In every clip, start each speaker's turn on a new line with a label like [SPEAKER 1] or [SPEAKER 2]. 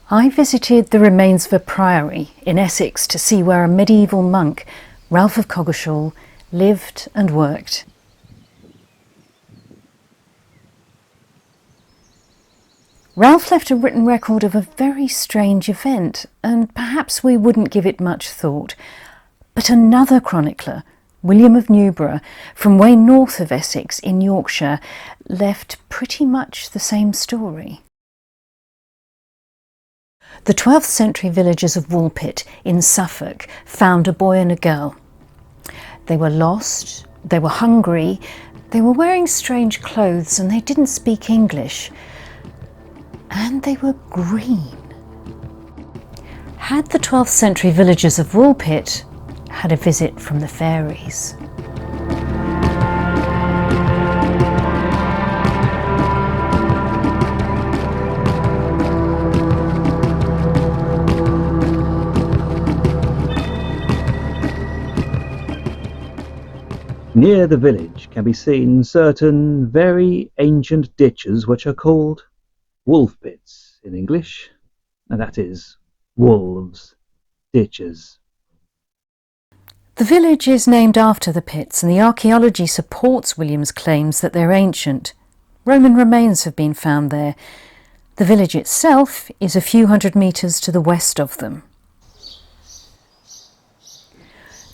[SPEAKER 1] I visited the remains of a priory in Essex to see where a medieval monk, Ralph of Coggeshall, lived and worked. Ralph left a written record of a very strange event, and perhaps we wouldn't give it much thought. But another chronicler, William of Newburgh, from way north of Essex in Yorkshire, left pretty much the same story. The 12th century villagers of Woolpit in Suffolk found a boy and a girl. They were lost, they were hungry, they were wearing strange clothes, and they didn't speak English. And they were green. Had the 12th century villagers of Woolpit had a visit from the fairies?
[SPEAKER 2] Near the village can be seen certain very ancient ditches which are called wolf pits in English, and that is wolves' ditches.
[SPEAKER 1] The village is named after the pits, and the archaeology supports William's claims that they're ancient. Roman remains have been found there. The village itself is a few hundred metres to the west of them.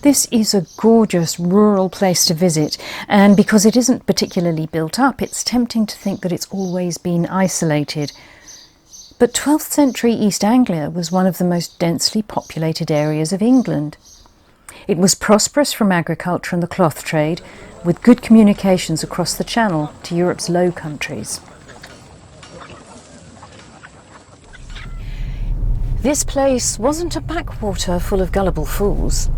[SPEAKER 1] This is a gorgeous rural place to visit, and because it isn't particularly built up, it's tempting to think that it's always been isolated. But 12th century East Anglia was one of the most densely populated areas of England. It was prosperous from agriculture and the cloth trade, with good communications across the Channel to Europe's Low Countries. This place wasn't a backwater full of gullible fools.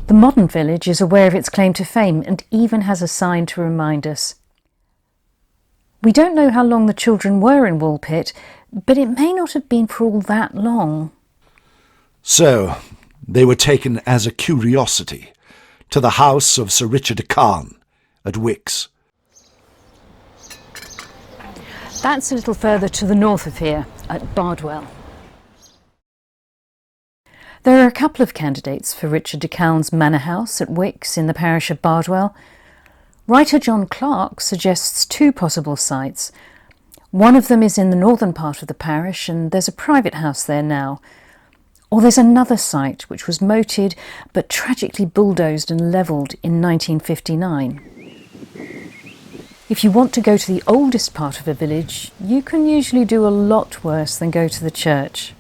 [SPEAKER 1] The modern village is aware of its claim to fame and even has a sign to remind us. We don't know how long the children were in Woolpit, but it may not have been for all that long.
[SPEAKER 3] So, they were taken as a curiosity to the house of Sir Richard de Carne at Wicks.
[SPEAKER 1] That's a little further to the north of here, at Bardwell. There are a couple of candidates for Richard de Carne's manor house at Wicks in the parish of Bardwell. Writer John Clarke suggests two possible sites. One of them is in the northern part of the parish, and there's a private house there now. Or there's another site which was moated but tragically bulldozed and levelled in 1959. If you want to go to the oldest part of a village, you can usually do a lot worse than go to the church.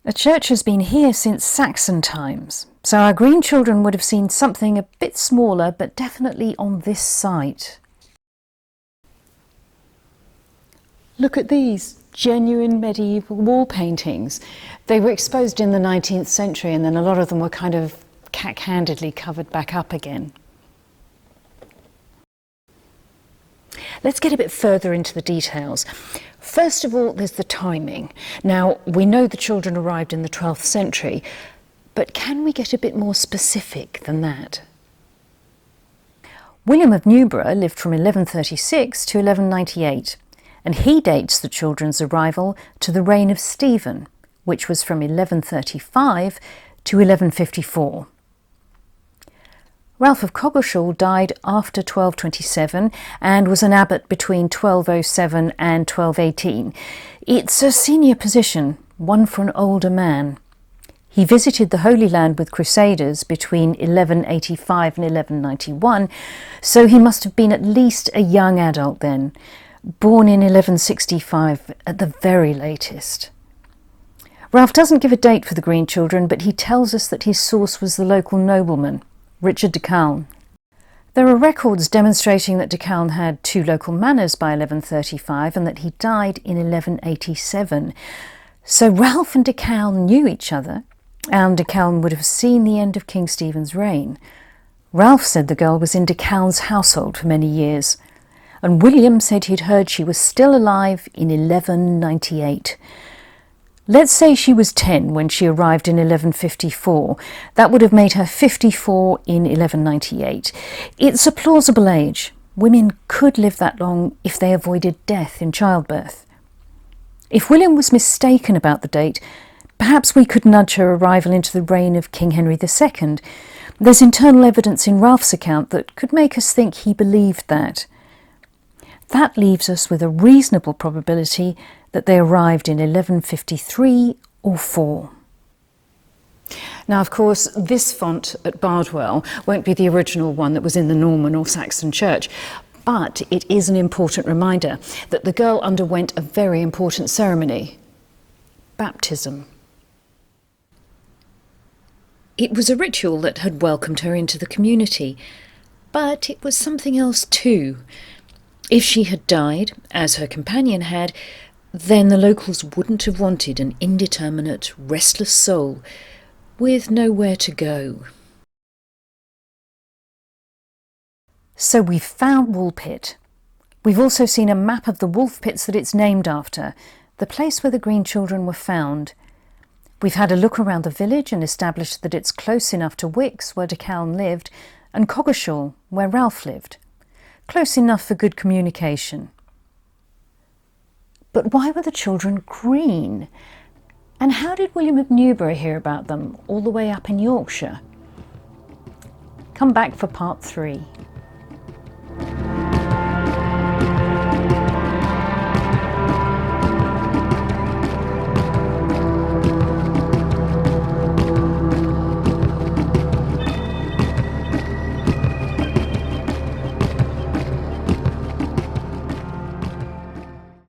[SPEAKER 1] A church has been here since Saxon times, so our Green Children would have seen something a bit smaller, but definitely on this site. Look at these genuine medieval wall paintings. They were exposed in the 19th century, and then a lot of them were kind of cack-handedly covered back up again. Let's get a bit further into the details. First of all, there's the timing. Now, we know the children arrived in the 12th century, but can we get a bit more specific than that? William of Newburgh lived from 1136 to 1198, and he dates the children's arrival to the reign of Stephen, which was from 1135 to 1154. Ralph of Coggeshall died after 1227 and was an abbot between 1207 and 1218. It's a senior position, one for an older man. He visited the Holy Land with Crusaders between 1185 and 1191, so he must have been at least a young adult then, born in 1165 at the very latest. Ralph doesn't give a date for the Green Children, but he tells us that his source was the local nobleman, Richard de Carne. There are records demonstrating that de Carne had two local manors by 1135 and that he died in 1187. So Ralph and de Carne knew each other, and de Carne would have seen the end of King Stephen's reign. Ralph said the girl was in de Carne's household for many years, and William said he'd heard she was still alive in 1198. Let's say she was 10 when she arrived in 1154. That would have made her 54 in 1198. It's a plausible age. Women could live that long if they avoided death in childbirth. If William was mistaken about the date, perhaps we could nudge her arrival into the reign of King Henry II. There's internal evidence in Ralph's account that could make us think he believed that. That leaves us with a reasonable probability that they arrived in 1153 or 4. Now, of course, this font at Bardwell won't be the original one that was in the Norman or Saxon church, but it is an important reminder that the girl underwent a very important ceremony: baptism. It was a ritual that had welcomed her into the community, but it was something else too. If she had died, as her companion had, then the locals wouldn't have wanted an indeterminate, restless soul with nowhere to go. So we've found Woolpit. We've also seen a map of the wolf pits that it's named after, the place where the Green Children were found. We've had a look around the village and established that it's close enough to Wicks, where de Calne lived, and Coggeshall, where Ralph lived. Close enough for good communication. But why were the children green? And how did William of Newburgh hear about them all the way up in Yorkshire? Come back for part 3.